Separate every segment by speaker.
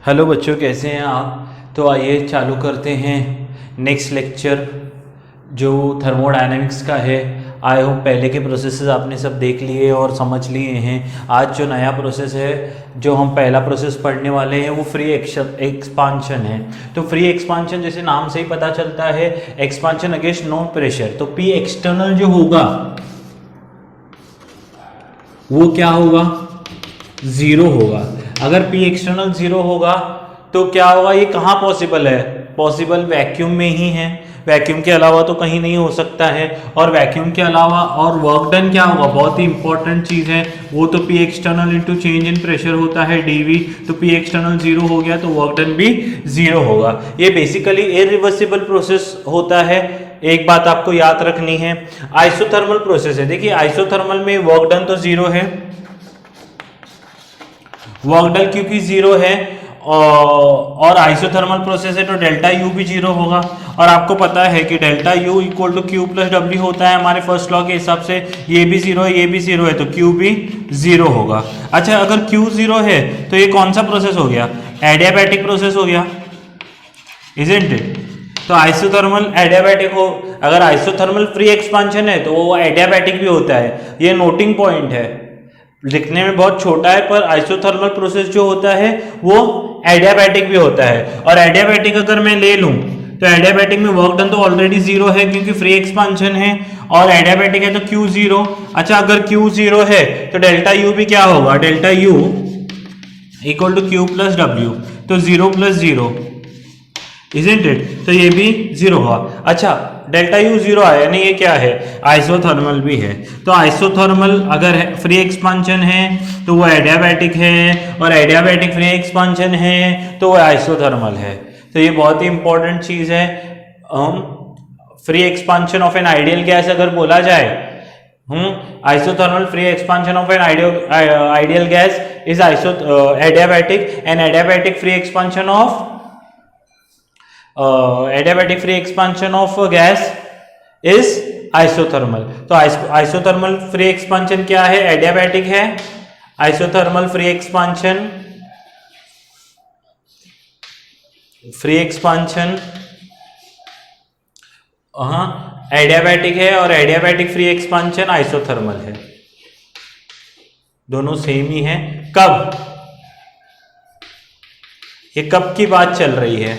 Speaker 1: Hello बच्चों, कैसे हैं आप। तो आइए चालू करते हैं नेक्स्ट लेक्चर जो थर्मोडायनेमिक्स का है। आई होप पहले के प्रोसेसेस आपने सब देख लिए और समझ लिए हैं। आज जो नया प्रोसेस है, जो हम पहला प्रोसेस पढ़ने वाले हैं, वो फ्री एक्सपांशन है। तो फ्री एक्सपांशन जैसे नाम से ही पता चलता है, एक्सपांशन अगेंस्ट नो प्रेशर। तो पी एक्सटर्नल जो होगा वो क्या होगा, जीरो होगा। अगर पी एक्सटर्नल जीरो होगा तो क्या होगा, ये कहाँ पॉसिबल है, पॉसिबल वैक्यूम में ही है। वैक्यूम के अलावा तो कहीं नहीं हो सकता है। और वैक्यूम के अलावा और वर्क डन क्या होगा, बहुत ही इंपॉर्टेंट चीज़ है वो, तो P external into change in pressure होता है डीवी। तो पी एक्सटर्नल जीरो हो गया तो वर्क डन भी जीरो होगा। ये बेसिकली इरिवर्सिबल प्रोसेस होता है। एक बात आपको याद रखनी है, आइसोथर्मल प्रोसेस है। देखिए आइसोथर्मल में वर्क डन तो जीरो है, वर्क डन क्योंकि जीरो है और आइसोथर्मल प्रोसेस है तो डेल्टा यू भी जीरो होगा। और आपको पता है कि delta U equal to Q plus W होता है हमारे फर्स्ट लॉ के हिसाब से। ये भी जीरो है, ये भी जीरो है, तो क्यू भी जीरो होगा। अच्छा, अगर क्यू जीरो है तो ये कौन सा प्रोसेस हो गया, एडियाबैटिक प्रोसेस हो गया, इजंट इट। तो आइसोथर्मल एडियाबैटिक हो, अगर आइसोथर्मल फ्री एक्सपांशन है तो वो एडियाबैटिक भी होता है। ये नोटिंग पॉइंट है, लिखने में बहुत छोटा है, पर आइसोथर्मल प्रोसेस जो होता है वो एडियाबैटिक भी होता है। और एडियाबैटिक अगर मैं ले लूं तो एडियाबैटिक में वर्क डन तो ऑलरेडी जीरो है क्योंकि फ्री एक्सपांशन है, और एडियाबैटिक है तो क्यू जीरो। अच्छा, अगर क्यू जीरो है तो डेल्टा यू भी क्या होगा, delta U equal to Q plus W, तो zero plus zero, isn't it. तो ये भी जीरो हुआ। अच्छा, डेल्टा यू जीरो आया, यानी ये क्या है, आइसोथर्मल भी है। तो आइसोथर्मल अगर फ्री एक्सपांशन है तो वो एडियाबैटिक है, और एडियाबैटिक फ्री एक्सपांशन है तो वो आइसोथर्मल है। तो ये बहुत ही इंपॉर्टेंट चीज है। Free expansion of an ideal gas अगर बोला जाए, isothermal free expansion of an ideal gas is adiabatic, and adiabatic free expansion of adiabatic free expansion of gas is isothermal। तो isothermal free expansion क्या है, adiabatic है। isothermal free expansion adiabatic है, और adiabatic free expansion isothermal है, दोनों same ही है। कब, ये कब की बात चल रही है,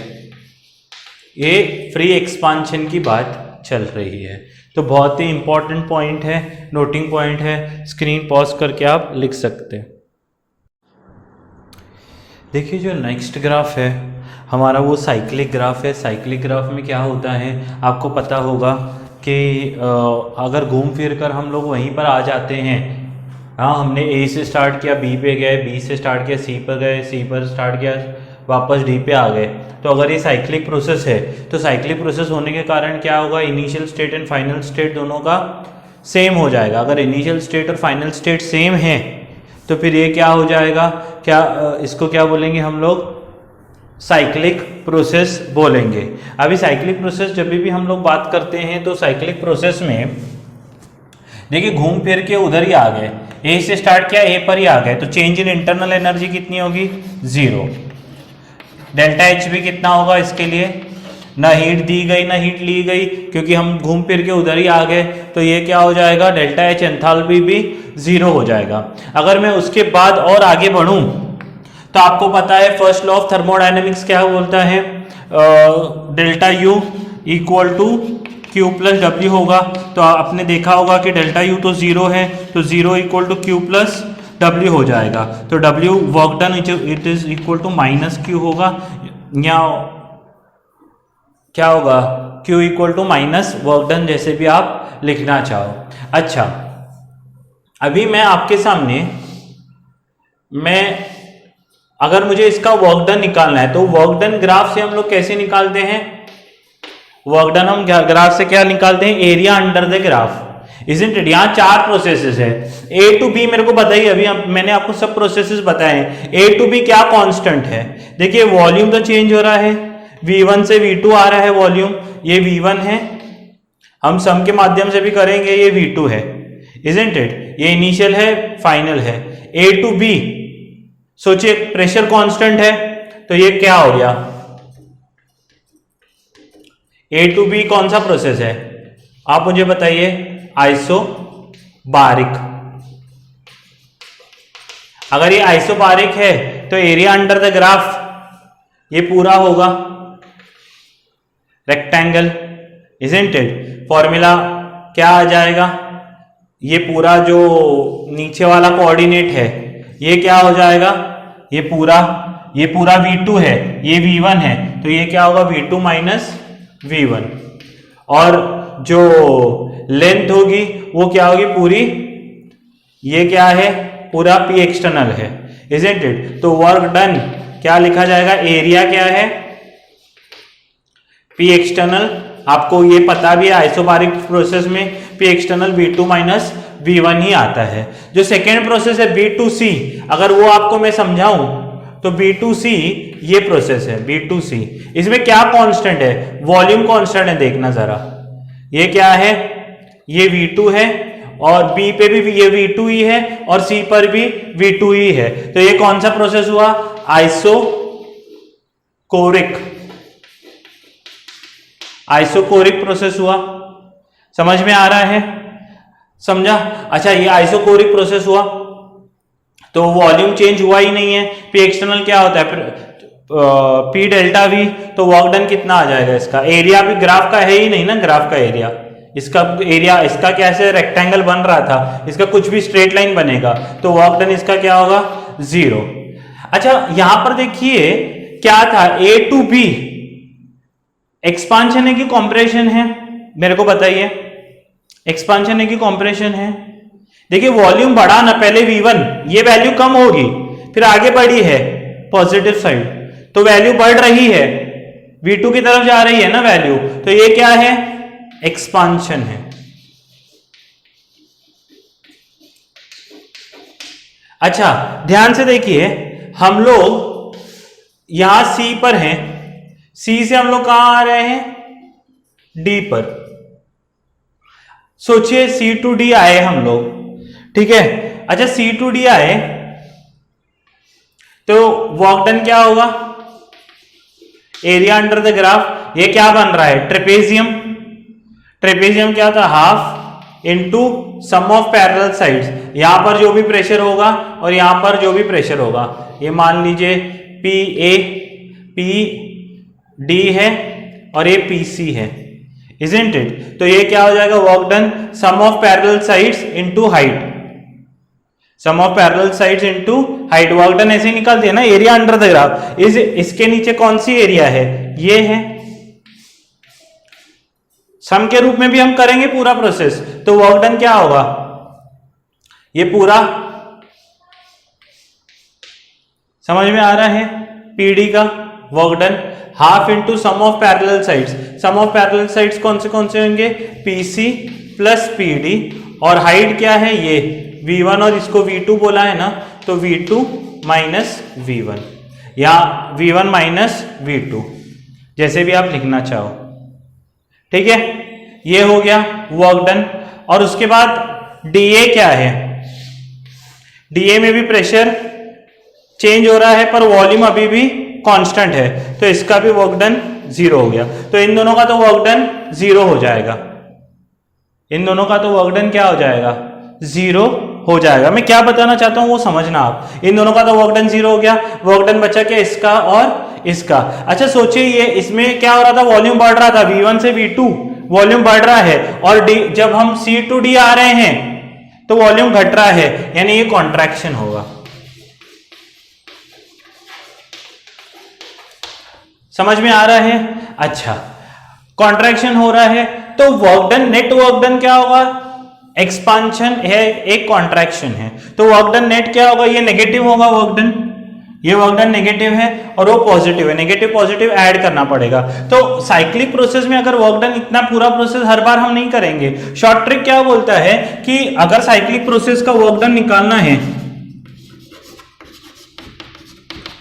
Speaker 1: ये फ्री एक्सपांशन की बात चल रही है। तो बहुत ही इंपॉर्टेंट पॉइंट है, नोटिंग पॉइंट है, स्क्रीन पॉज करके आप लिख सकते हैं। देखिए जो नेक्स्ट ग्राफ है हमारा वो साइक्लिक ग्राफ है। साइक्लिक ग्राफ में क्या होता है आपको पता होगा कि अगर घूम फिर कर हम लोग वहीं पर आ जाते हैं, हाँ हमने ए से स्टार्ट किया बी पे गए, बी से स्टार्ट किया सी पर गए, सी पर स्टार्ट किया वापस डी पे आ गए। तो अगर ये साइक्लिक प्रोसेस है तो साइक्लिक प्रोसेस होने के कारण क्या होगा, initial state and final state दोनों का सेम हो जाएगा। अगर इनिशियल स्टेट और फाइनल स्टेट सेम है तो फिर ये क्या हो जाएगा, क्या इसको क्या बोलेंगे हम लोग, साइक्लिक प्रोसेस बोलेंगे। अभी साइक्लिक प्रोसेस जब भी हम लोग बात करते हैं तो साइक्लिक प्रोसेस में देखिए घूम फिर के उधर ही आ गए, ए से स्टार्ट किया ए पर ही आ गए, तो चेंज इन इंटरनल एनर्जी कितनी होगी, जीरो। डेल्टा एच भी कितना होगा इसके लिए, ना हीट दी गई ना हीट ली गई, क्योंकि हम घूम फिर के उधर ही आ गए, तो ये क्या हो जाएगा, डेल्टा एच एंथैल्पी भी जीरो हो जाएगा। अगर मैं उसके बाद और आगे बढ़ूं तो आपको पता है फर्स्ट लॉ ऑफ थर्मोडायनेमिक्स क्या बोलता है, delta U equal to Q plus W होगा। तो आपने देखा होगा कि डेल्टा यू तो जीरो है, तो zero equal to Q plus W हो जाएगा। तो W work done it is equal to minus Q होगा, या क्या होगा, Q equal to minus work done, जैसे भी आप लिखना चाहो। अच्छा, अभी मैं आपके सामने अगर मुझे इसका वर्क डन निकालना है तो वर्क डन ग्राफ से हम लोग कैसे निकालते हैं, वर्क डन हम ग्राफ से क्या निकालते हैं, area under the graph, isn't it. यहाँ चार प्रोसेसेस है, ए टू बी मेरे को बताइए, अभी मैंने आपको सब प्रोसेसेस बताए हैं। ए टू बी क्या कांस्टेंट है, देखिए वॉल्यूम तो चेंज हो रहा है, V1 से V2 आ रहा है वॉल्यूम, ये V1 है, हम सम के माध्यम से भी करेंगे, ये V2 है, इजंट इट। ये इनिशियल है, फाइनल है। ए टू बी सोचिए प्रेशर कांस्टेंट है, तो ये क्या हो गया, A to B कौन सा प्रोसेस है, आप मुझे बताइए, आइसोबारिक। अगर ये आइसोबारिक है तो एरिया अंडर द ग्राफ ये पूरा होगा रेक्टेंगल, इजंट इट। फॉर्मूला क्या आ जाएगा, ये पूरा जो नीचे वाला कोऑर्डिनेट है ये क्या हो जाएगा, ये पूरा V2 है, ये V1 है, तो ये क्या होगा V2 माइनस V1। और जो लेंथ होगी वो क्या होगी पूरी, ये क्या है पूरा P एक्सटर्नल है, इजंट इट। तो वर्क डन क्या लिखा जाएगा, एरिया क्या है P एक्सटर्नल, आपको ये पता भी है आइसोबारिक प्रोसेस में P external V2 minus V1 ही आता है। जो सेकेंड प्रोसेस है B2C, अगर वो आपको मैं समझाऊं तो B2C ये प्रोसेस है B2C, इसमें क्या कांस्टेंट है, वॉल्यूम कांस्टेंट है, देखना जरा, ये क्या है, ये V2 है और B पे भी ये V2 ही है और C पर भी V2 ही है, तो ये कौन सा प्रोसेस हुआ, आइसोकोरिक प्रोसेस हुआ। समझ में आ रहा है, समझा। अच्छा, ये आइसोकोरिक प्रोसेस हुआ तो वॉल्यूम चेंज हुआ ही नहीं है, P एक्सटर्नल क्या होता है P डेल्टा V, तो वर्क डन कितना आ जाएगा, इसका एरिया भी ग्राफ का है ही नहीं ना, ग्राफ का एरिया, इसका एरिया, इसका कैसे रेक्टेंगल बन रहा था, इसका कुछ भी स्ट्रेट लाइन बनेगा, तो वर्क डन इसका क्या होगा 0। अच्छा, यहां पर देखिए क्या था, A to B एक्सपांशन है कि कॉम्प्रेशन है, मेरे को बताइए, एक्सपांशन है कि कॉम्प्रेशन है। देखिए वॉल्यूम बढ़ा ना, पहले V1 ये वैल्यू कम होगी, फिर आगे बढ़ी है पॉजिटिव साइड, तो वैल्यू बढ़ रही है, V2 की तरफ जा रही है ना वैल्यू, तो ये क्या है, एक्सपांशन है। अच्छा ध्यान से देखिए, हम लोग यहां C पर हैं, C से हम लोग कहां आ रहे हैं, D पर। सोचिए C to D आए हम लोग, ठीक है। अच्छा C to D आए तो वर्क डन क्या होगा, एरिया अंडर द ग्राफ, ये क्या बन रहा है, ट्रेपेजियम। ट्रेपेजियम क्या था, half into sum of parallel sides, यहां पर जो भी प्रेशर होगा और यहां पर जो भी प्रेशर होगा, ये मान लीजिए PA PD है और ये PC है, isn't it? तो ये क्या हो जाएगा, work done sum of parallel sides into height, sum of parallel sides into height, work done ऐसे ही निकाल दिया ना, एरिया अंडर द ग्राफ। इसके नीचे कौन सी एरिया है, ये है, सम के रूप में भी हम करेंगे पूरा प्रोसेस, तो वर्क डन क्या होगा, ये पूरा समझ में आ रहा है, PD का work done half into sum of parallel sides, sum of parallel sides कौन से होंगे, PC प्लस PD, और हाइट क्या है, ये V1 और इसको V2 बोला है ना, तो V2 माइनस V1 या V1 माइनस V2, जैसे भी आप लिखना चाहो, ठीक है। ये हो गया वर्क डन। और उसके बाद DA क्या है, DA में भी प्रेशर चेंज हो रहा है पर वॉल्यूम अभी भी कांस्टेंट है, तो इसका भी वर्क डन 0 हो गया, तो इन दोनों का तो वर्क डन 0 हो जाएगा, इन दोनों का तो वर्क डन क्या हो जाएगा, 0 हो जाएगा। मैं क्या बताना चाहता हूं वो समझना आप, इन दोनों का तो वर्क डन 0 हो गया, वर्क डन बचा क्या, इसका और इसका। अच्छा सोचिए, ये इसमें क्या हो रहा था, वॉल्यूम बढ़ रहा था, V1 से V2 वॉल्यूम बढ़ रहा है, और जब हम C to D आ रहे हैं तो वॉल्यूम घट रहा है, यानी ये कॉन्ट्रैक्शन होगा। समझ में आ रहा है। अच्छा, कॉन्ट्रैक्शन हो रहा है तो work done, net work done क्या होगा, एक्सपांशन है, एक कॉन्ट्रैक्शन है, तो वर्क डन नेट क्या होगा, ये नेगेटिव होगा वर्क डन, ये वर्क डन नेगेटिव है और वो पॉजिटिव है, नेगेटिव पॉजिटिव ऐड करना पड़ेगा। तो साइक्लिक प्रोसेस में अगर वर्क डन इतना पूरा प्रोसेस हर बार हम नहीं करेंगे। शॉर्ट ट्रिक क्या बोलता है कि अगर साइक्लिक प्रोसेस का वर्क डन निकालना है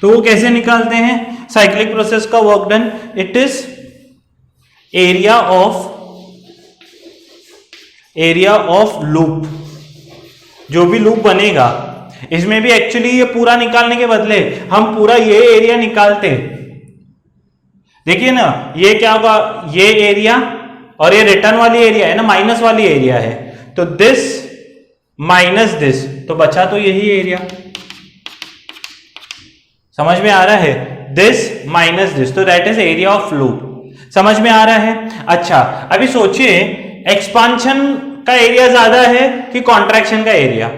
Speaker 1: तो वो कैसे निकालते हैं, साइक्लिक प्रोसेस का work done, it is area of loop, जो भी लूप बनेगा इसमें भी एक्चुअली ये पूरा निकालने के बदले हम पूरा ये एरिया निकालते। देखिए ना, ये क्या होगा, ये एरिया और ये रिटर्न वाली एरिया है ना, माइनस वाली एरिया है, तो दिस माइनस दिस, तो बचा तो यही एरिया। समझ में आ रहा है, दिस माइनस दिस, तो that is area of loop. समझ में आ रहा है। अच्छा, अभी सोचिए एक्सपांशन का एरिया ज्यादा है कि कॉन्ट्रैक्शन का एरिया?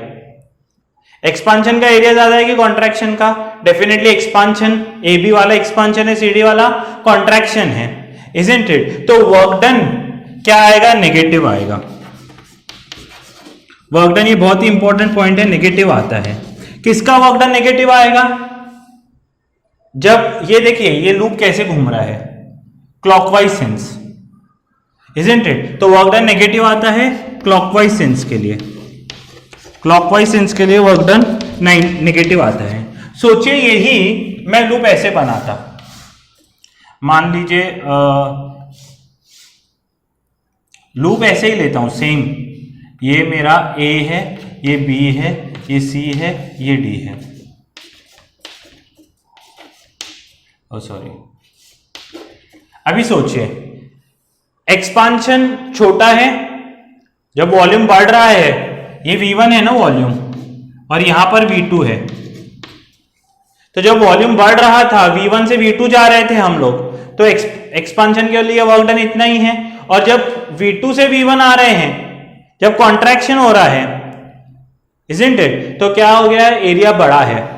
Speaker 1: एक्सपांशन का एरिया ज्यादा है कि कॉन्ट्रैक्शन का? Definitely expansion. ए बी वाला एक्सपांशन है, सी डी वाला कॉन्ट्रैक्शन है, इजंट इट? तो वर्क डन क्या आएगा? नेगेटिव आएगा। वर्क डन, ये बहुत ही इंपॉर्टेंट पॉइंट है, नेगेटिव आता है। किसका वर्क डन नेगेटिव आएगा? जब ये देखिए ये लूप कैसे घूम रहा है, क्लॉकवाइज सेंस, इजंट इट? तो वर्क डन नेगेटिव आता है क्लॉकवाइज सेंस के लिए, क्लॉकवाइज सेंस के लिए वर्क डन नेगेटिव आता है। सोचिए यही मैं लूप ऐसे बनाता, मान लीजिए लूप ऐसे ही लेता हूं सेम, ये मेरा ए है, ये बी है, ये सी है, ये डी है, सॉरी। अभी सोचिए एक्सपांशन छोटा है, जब वॉल्यूम बढ़ रहा है, ये V1 है ना वॉल्यूम, और यहां पर V2 है, तो जब वॉल्यूम बढ़ रहा था V1 से V2 जा रहे थे हम लोग, तो एक्सपांशन के लिए वर्क डन इतना ही है। और जब V2 से V1 आ रहे हैं, जब कॉन्ट्रैक्शन हो रहा है, इजंट इट? तो क्या हो गया? एरिया बड़ा है।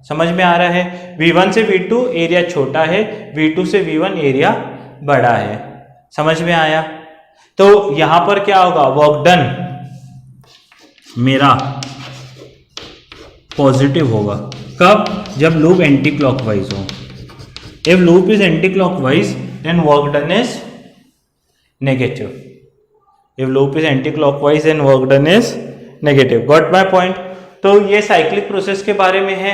Speaker 1: समझ में आ रहा है? V1 से V2 एरिया छोटा है, V2 से V1 एरिया बड़ा है। समझ में आया? तो यहां पर क्या होगा? वर्क डन मेरा पॉजिटिव होगा। कब? जब लूप एंटी क्लॉकवाइज हो। If loop is anti clockwise then work done is negative. If loop is anti clockwise then work done is negative. Got my point? तो ये साइक्लिक प्रोसेस के बारे में है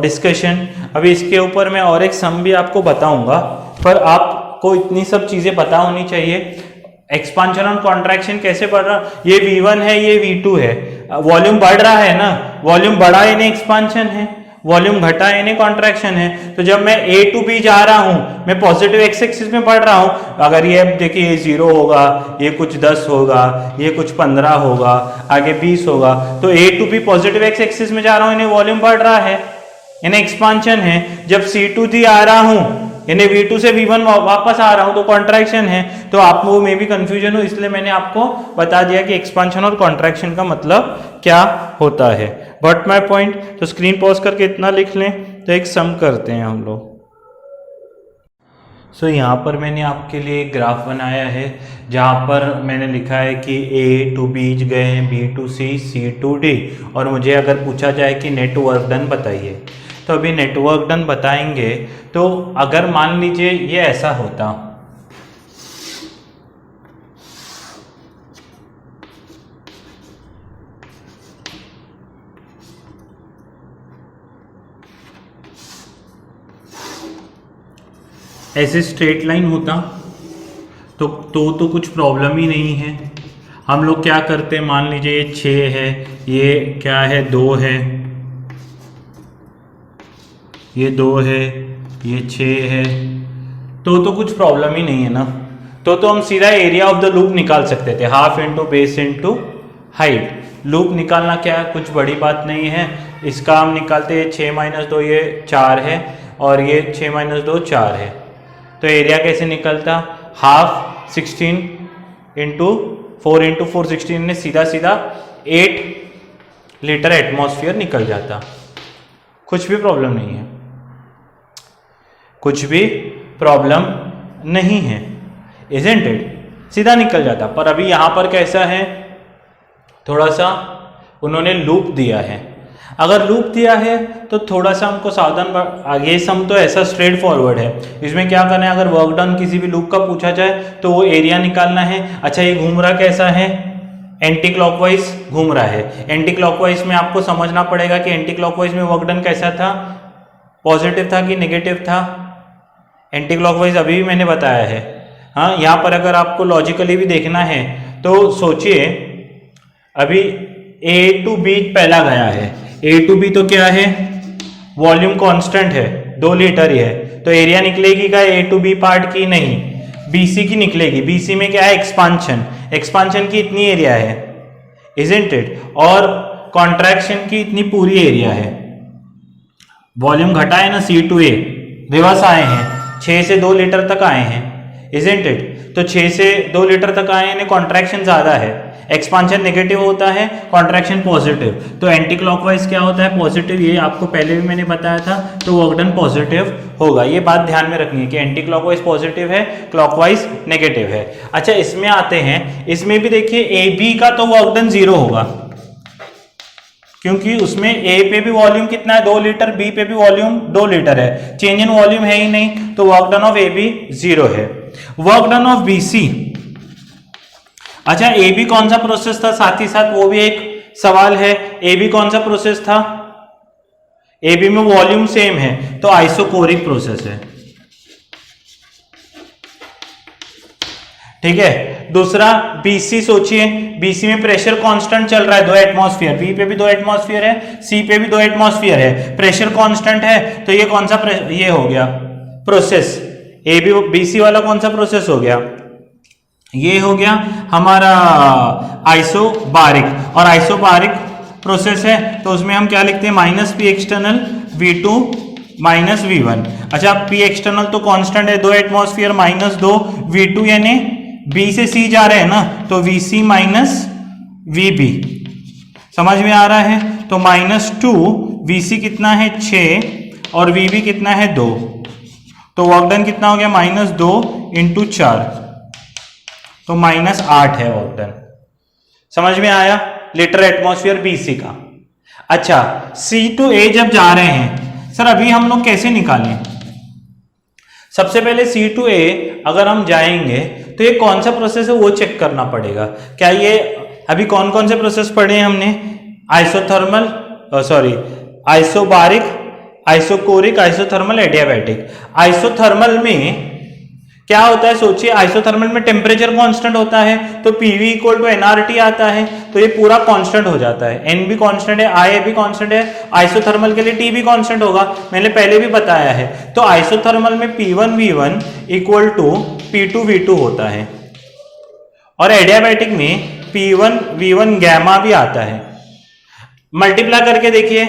Speaker 1: डिस्कशन। अभी इसके ऊपर मैं और एक सम भी आपको बताऊंगा, पर आपको इतनी सब चीजें पता होनी चाहिए। एक्सपांशन और कॉन्ट्रैक्शन कैसे बढ़ रहा, ये V1 है, ये V2 है, वॉल्यूम बढ़ रहा है ना, वॉल्यूम बढ़ा यानी एक्सपांशन है, वॉल्यूम घटा यानी कॉन्ट्रैक्शन है। तो जब मैं A टू B जा रहा हूं, मैं पॉजिटिव एक्स एक्सिस में बढ़ रहा हूं, अगर ये देखिए ये 0 होगा, ये कुछ 10 होगा, ये कुछ 15 होगा, आगे 20 होगा, तो A to B positive x axis में जा रहा हूं यानी वॉल्यूम बढ़ रहा है, यानी एक्सपांशन है। जब C टू D आ रहा हूं यानी V2 से V1 वापस आ रहा हूं तो कॉन्ट्रैक्शन है। तो आपको में भी कंफ्यूजन हो, इसलिए मैंने आपको बता दिया कि एक्सपांशन और कॉन्ट्रैक्शन का मतलब क्या होता है। But my point? तो स्क्रीन पॉज करके इतना लिख लें, तो एक सम करते हैं हम लोग। सो यहाँ पर मैंने आपके लिए एक ग्राफ बनाया है, जहाँ पर मैंने लिखा है कि A टू B गए हैं, B to C, C to D, और मुझे अगर पूछा जाए कि नेटवर्क डन बताइए, तो अभी नेटवर्क डन बताएंगे। तो अगर मान लीजिए ये ऐसा होता, ऐसे स्ट्रेट लाइन होता तो कुछ प्रॉब्लम ही नहीं है। हम लोग क्या करते हैं, मान लीजिए ये 6 है, ये क्या है 2 है, ये 2 है, ये 6 है, तो कुछ प्रॉब्लम ही नहीं है ना। तो हम सीधा एरिया ऑफ द लूप निकाल सकते थे, half into base into height. Loop निकालना क्या कुछ बड़ी बात नहीं है, इसका हम निकालते हैं 6 - 2 ये 4 है, और ये 6 - 2 4 है। तो एरिया कैसे निकलता? हाफ 16 इंटू 4 इंटू 4 16 ने सीधा 8 लीटर एटमॉस्फेयर निकल जाता। कुछ भी प्रॉब्लम नहीं है, कुछ भी प्रॉब्लम नहीं है, इजंट इट? सीधा निकल जाता। पर अभी यहां पर कैसा है, थोड़ा सा उन्होंने लूप दिया है। अगर लूप दिया है तो थोड़ा सा हमको सावधान, आगे सम तो ऐसा स्ट्रेट फॉरवर्ड है, इसमें क्या करना है, अगर वर्क डन किसी भी लूप का पूछा जाए तो वो एरिया निकालना है। अच्छा, ये घूम रहा कैसा है? एंटी क्लॉकवाइज घूम रहा है। एंटी क्लॉकवाइज में आपको समझना पड़ेगा कि एंटी क्लॉकवाइज में वर्क डन कैसा था, पॉजिटिव था कि नेगेटिव था? एंटी क्लॉकवाइज अभी भी मैंने बताया है। हाँ, यहाँ पर अगर आपको लॉजिकली भी देखना है तो सोचिए, अभी A टू B पहला गया है, A2B तो क्या है, वॉल्यूम कांस्टेंट है, 2 लीटर ही है, तो एरिया निकलेगी क्या A2B पार्ट की, नहीं, BC की निकलेगी। BC में क्या है, एक्सपांशन, एक्सपांशन की इतनी एरिया है, इजंट इट, और कॉन्ट्रैक्शन की इतनी पूरी एरिया है। वॉल्यूम घटा है ना, C2A, रिवर्स आए हैं, 6 से 2 लीटर तक आए हैं, इजंट इट, तो 6 से 2 लीटर तक आए हैं, कॉन्ट्रैक्शन ज्यादा है, एक्सपांशन नेगेटिव होता है, कॉन्ट्रैक्शन पॉजिटिव, तो एंटी क्लॉकवाइज क्या होता है, पॉजिटिव, ये आपको पहले भी मैंने बताया था, तो वर्क डन पॉजिटिव होगा। ये बात ध्यान में रखनी है कि एंटी क्लॉकवाइज पॉजिटिव है, क्लॉकवाइज नेगेटिव है। अच्छा, इसमें आते हैं, इसमें भी देखिए AB का तो वर्क डन 0 होगा, क्योंकि उसमें A पे भी वॉल्यूम कितना है, 2 लीटर, B पे भी वॉल्यूम 2 लीटर है, चेंज इन वॉल्यूम है ही नहीं, तो वर्क डन ऑफ AB 0 है। वर्क डन ऑफ BC, अच्छा AB कौन सा प्रोसेस था, साथ ही साथ वो भी एक सवाल है, AB कौन सा प्रोसेस था, AB में वॉल्यूम सेम है, तो आइसोकोरिक प्रोसेस है, ठीक है। दूसरा BC सोचिए, BC में प्रेशर कांस्टेंट चल रहा है, 2 एटमॉस्फेयर, B पे भी 2 एटमॉस्फेयर है, C पे भी 2 एटमॉस्फेयर है, प्रेशर कांस्टेंट है, तो ये कौन सा ये हो गया प्रोसेस, AB BC वाला कौन सा प्रोसेस हो गया, ये हो गया हमारा आइसोबारिक, और आइसोबारिक प्रोसेस है तो उसमें हम क्या लिखते हैं, -P external V2 minus V1। अच्छा, P एक्सटर्नल तो कांस्टेंट है, 2 एटमॉस्फेयर -2 V2, यानी B से C जा रहे हैं ना, तो VC माइनस VB, समझ में आ रहा है, तो -2 VC कितना है 6 और VB कितना है 2, तो वर्क डन कितना हो गया, -2 × 4, तो -8 है वर्क डन। समझ में आया, लीटर एटमॉस्फेयर BC का। अच्छा, C to A जब जा रहे हैं, सर अभी हम लोग कैसे निकालें, सबसे पहले C to A अगर हम जाएंगे तो ये कौन सा प्रोसेस है वो चेक करना पड़ेगा। क्या ये अभी कौन कौन से प्रोसेस पढ़े हैं हमने, isothermal, sorry isobaric, isochoric, isothermal, adiabatic. Isothermal में क्या होता है, सोचिए, आइसोथर्मल में टेम्परेचर कांस्टेंट होता है, तो PV = nRT आता है, तो ये पूरा कांस्टेंट हो जाता है, N भी कांस्टेंट है, IA भी कांस्टेंट है, आइसोथर्मल के लिए T भी कांस्टेंट होगा, मैंने पहले भी बताया है। तो आइसोथर्मल में P1V1 = P2V2 होता है, और एडियाबैटिक में P1V1 गैमा भी आता है। मल्टीप्लाई करके देखिए,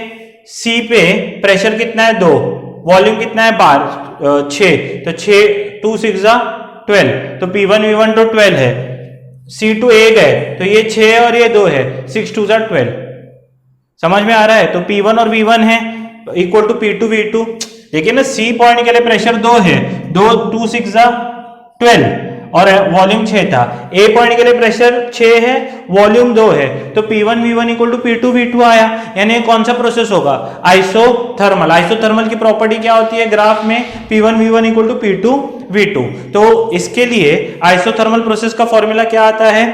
Speaker 1: C पे प्रेशर कितना है 2, वॉल्यूम कितना है 6, तो 6 2 6 12, तो P1V1 तो 12 है, C to A गए तो ये 6 और ये 2 है, 6 2 12, समझ में आ रहा है। तो P1 और V1 है इक्वल टू P2V2। देखिए ना, C पॉइंट के लिए प्रेशर 2 है, 2 6 12 और वॉल्यूम 6 था, A पॉइंट के लिए प्रेशर 6 है, वॉल्यूम 2 है, तो P1V1 = P2V2 आया, यानी कौन सा प्रोसेस होगा, आइसोथर्मल। आइसोथर्मल की प्रॉपर्टी क्या होती है, ग्राफ में P1V1 = P2V2। तो इसके लिए आइसोथर्मल प्रोसेस का फॉर्मूला क्या आता है,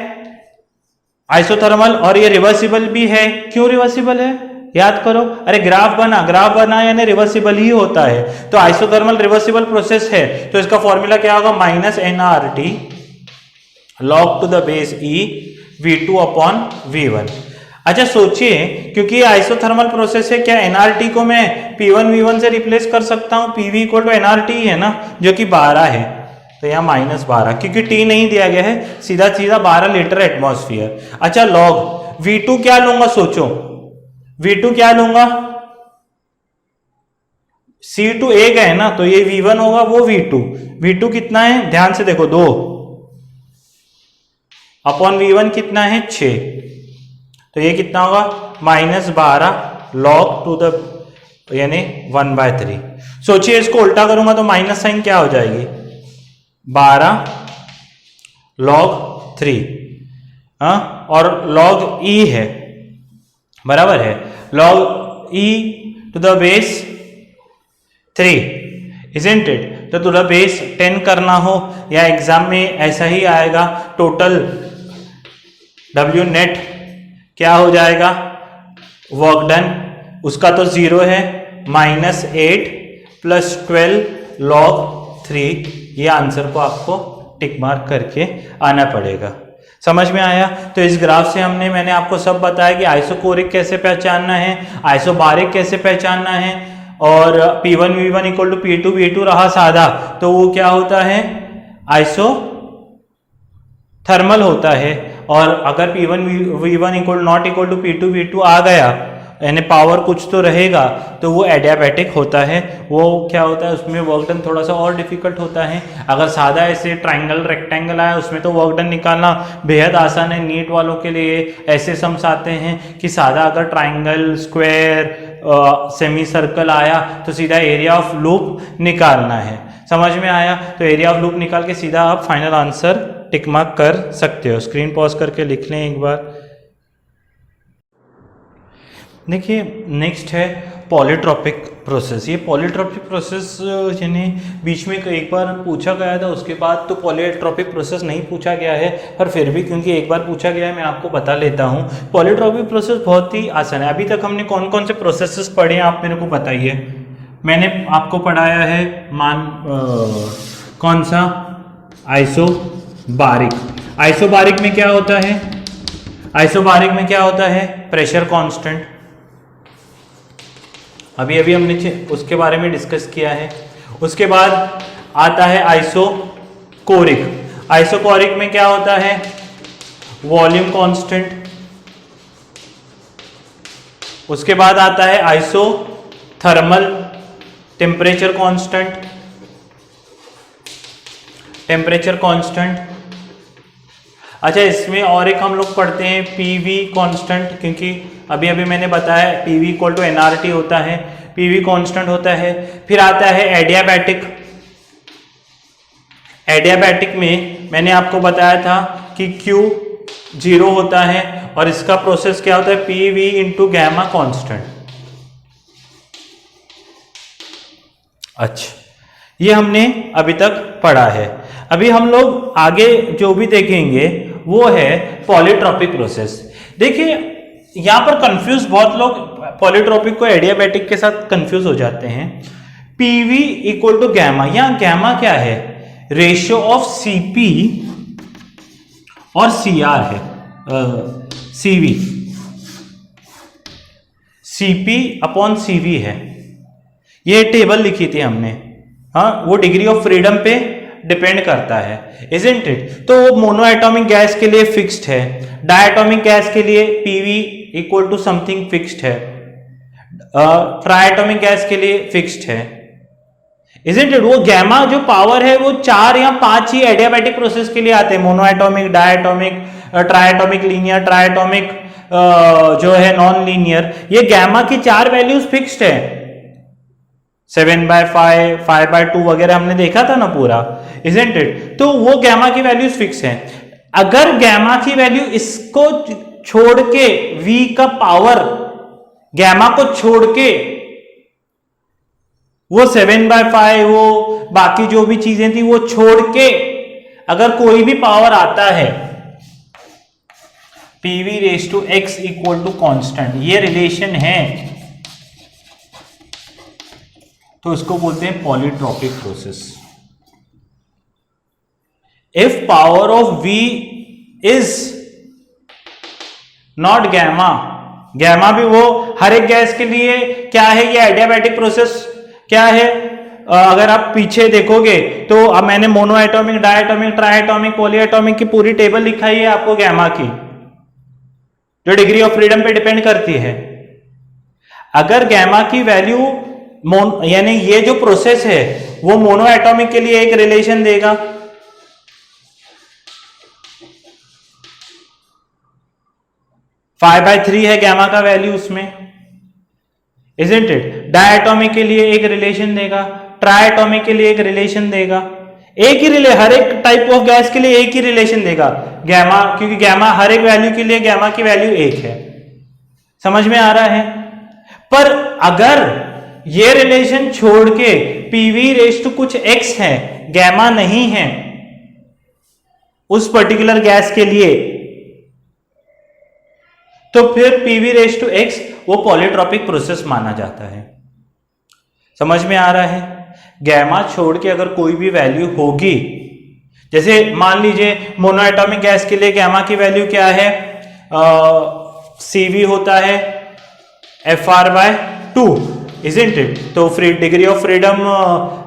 Speaker 1: आइसोथर्मल, और ये रिवर्सिबल भी है। क्यों रिवर्सिबल है, याद करो, अरे ग्राफ बना यानी रिवर्सिबल ही होता है, तो आइसोथर्मल रिवर्सिबल प्रोसेस है, तो इसका फॉर्मूला क्या होगा, -nRT log to the base E V2/V1। अच्छा सोचिए, क्योंकि आइसोथर्मल प्रोसेस है, क्या nRT को मैं P1V1 से रिप्लेस कर सकता हूं, PV = nRT है ना, जो कि 12 है, तो यहाँ -12, क्योंकि T नहीं दिया गया है, सीधा 12 लीटर एटमॉस्फेयर। अच्छा, लॉग V2 क्या लूंगा, सोचो V2 क्या लूंगा, C to A गए ना, तो ये V1 होगा, वो V2 कितना है, ध्यान से देखो, 2 अपॉन V1 कितना है 6, तो ये कितना होगा -12 log to the यानी 1/3। सोचिए, इसको उल्टा करूंगा तो माइनस साइन क्या हो जाएगी, 12 log 3, और log E है, बराबर है, log E to the base 3, isn't it? तो टू द बेस 10 करना हो, या एग्जाम में ऐसा ही आएगा, टोटल W नेट क्या हो जाएगा, वर्क डन उसका तो 0 है, -8 + 12 log 3, ये आंसर को आपको टिक मार्क करके आना पड़ेगा। समझ में आया? तो इस ग्राफ से मैंने आपको सब बताया कि आइसोकोरिक कैसे पहचानना है, आइसोबारिक कैसे पहचानना है, और P1 V1 equal to P2 V2 रहा सादा तो वो क्या होता है, आइसोथर्मल होता है। और अगर P1 V1 equal not equal to P2 V2 आ गया, यानी पावर कुछ तो रहेगा, तो वो एडियाबैटिक होता है। वो क्या होता है, उसमें वर्क डन थोड़ा सा और डिफिकल्ट होता है। अगर सादा ऐसे ट्राइंगल रेक्टेंगल आया उसमें तो वर्क डन निकालना बेहद आसान है। नीट वालों के लिए ऐसे सम्स आते हैं कि सादा अगर ट्राइंगल, स्क्वायर, सेमी सर्कल आया तो सीधा एरिया ऑफ लूप निकालना है। समझ में आया? तो एरिया ऑफ लूप निकाल के सीधा आप फाइनल आंसर टिक मार्क कर सकते हो। स्क्रीन पॉज करके लिख लें एक बार। देखिए नेक्स्ट है पॉलीट्रॉपिक प्रोसेस। ये पॉलीट्रॉपिक प्रोसेस यानी बीच में एक बार पूछा गया था, उसके बाद तो पॉलीट्रॉपिक प्रोसेस नहीं पूछा गया है, पर फिर भी क्योंकि एक बार पूछा गया है मैं आपको बता लेता हूँ। पॉलीट्रॉपिक प्रोसेस बहुत ही आसान है। अभी तक हमने कौन कौन से प्रोसेसेस पढ़े हैं आप मेरे को बताइए। मैंने आपको पढ़ाया है कौन सा, आइसोबारिक। आइसोबारिक में क्या होता है, आइसोबारिक में क्या होता है, प्रेशर कांस्टेंट। अभी अभी हमने उसके बारे में डिस्कस किया है। उसके बाद आता है आइसोकोरिक। आइसोकोरिक में क्या होता है, वॉल्यूम कांस्टेंट। उसके बाद आता है isothermal, temperature constant, temperature constant. अच्छा, इसमें और एक हम लोग पढ़ते हैं पीवी कांस्टेंट, क्योंकि अभी अभी मैंने बताया पीवी इक्वल टू एनआरटी होता है, पीवी कांस्टेंट होता है। फिर आता है एडियाबैटिक। एडियाबैटिक में मैंने आपको बताया था कि Q 0 होता है और इसका प्रोसेस क्या होता है, पीवी इंटू गैमा कांस्टेंट। अच्छा, ये हमने अभी तक पढ़ा है। अभी हम लोग आगे जो भी देखेंगे वो है पॉलीट्रॉपिक प्रोसेस। देखिए यहां पर कंफ्यूज बहुत लोग पॉलीट्रॉपिक को एडियाबैटिक के साथ कंफ्यूज हो जाते हैं। पीवी इक्वल टू गैमा, यहां गैमा क्या है, रेशियो ऑफ सीपी और सीआर है, सीवी, सीपी अपॉन सीवी है। ये टेबल लिखी थी हमने, हाँ, वो डिग्री ऑफ फ्रीडम पे डिपेंड करता है, इजंट इट। तो मोनो एटॉमिक गैस के लिए फिक्स्ड है, डायटोमिक गैस के लिए PV equal to something fixed है, ट्राइएटॉमिक गैस के लिए फिक्स्ड है, इजंट इट। वो गैमा जो पावर है वो 4 या 5 ही एडियाबैटिक प्रोसेस के लिए आते हैं, mono atomic, diatomic, triatomic, linear, triatomic जो है नॉन लीनियर। ये गैमा की 4 वैल्यूज फिक्स्ड है, 7/5, 5/2 वगैरह हमने देखा था ना पूरा, इजंट इट। तो वो गैमा की वैल्यूज फिक्स है। अगर गैमा की वैल्यू इसको छोड़ के, V का पावर गैमा को छोड़ के वो 7/5, वो बाकी जो भी चीजें थी वो छोड़ के अगर कोई भी पावर आता है, PV/X इक्वल टू कांस्टेंट, ये रिलेशन है, तो इसको बोलते हैं polytropic process. If power of V is not gamma, gamma भी वो हर एक गैस के लिए क्या है, ये एडियाबैटिक प्रोसेस क्या है। अगर आप पीछे देखोगे तो अब मैंने mono atomic, diatomic, triatomic, polyatomic की पूरी टेबल लिखाई है आपको गैमा की, जो डिग्री ऑफ फ्रीडम पे डिपेंड करती है। अगर गैमा की वैल्यू यानी ये जो प्रोसेस है वो मोनो एटॉमिक के लिए एक रिलेशन देगा, फाइव बाय 3 है गैमा का वैल्यू उसमें, इजंट इट। डायटोमिक के लिए एक रिलेशन देगा, ट्राइएटॉमिक के लिए एक रिलेशन देगा, एक ही हर एक टाइप ऑफ गैस के लिए एक ही रिलेशन देगा गैमा, क्योंकि गैमा हर एक वैल्यू के लिए गैमा की वैल्यू 1 है। समझ में आ रहा है? पर अगर ये रिलेशन छोड़ के PV/ कुछ x है, गैमा नहीं है उस पर्टिकुलर गैस के लिए, तो फिर PV/x वो पॉलीट्रॉपिक प्रोसेस माना जाता है। समझ में आ रहा है? गैमा छोड़ के अगर कोई भी वैल्यू होगी जैसे मान लीजिए मोनोएटॉमिक गैस के लिए गैमा की वैल्यू क्या है, CV होता है FR/2, इजंट इट। तो डिग्री ऑफ फ्रीडम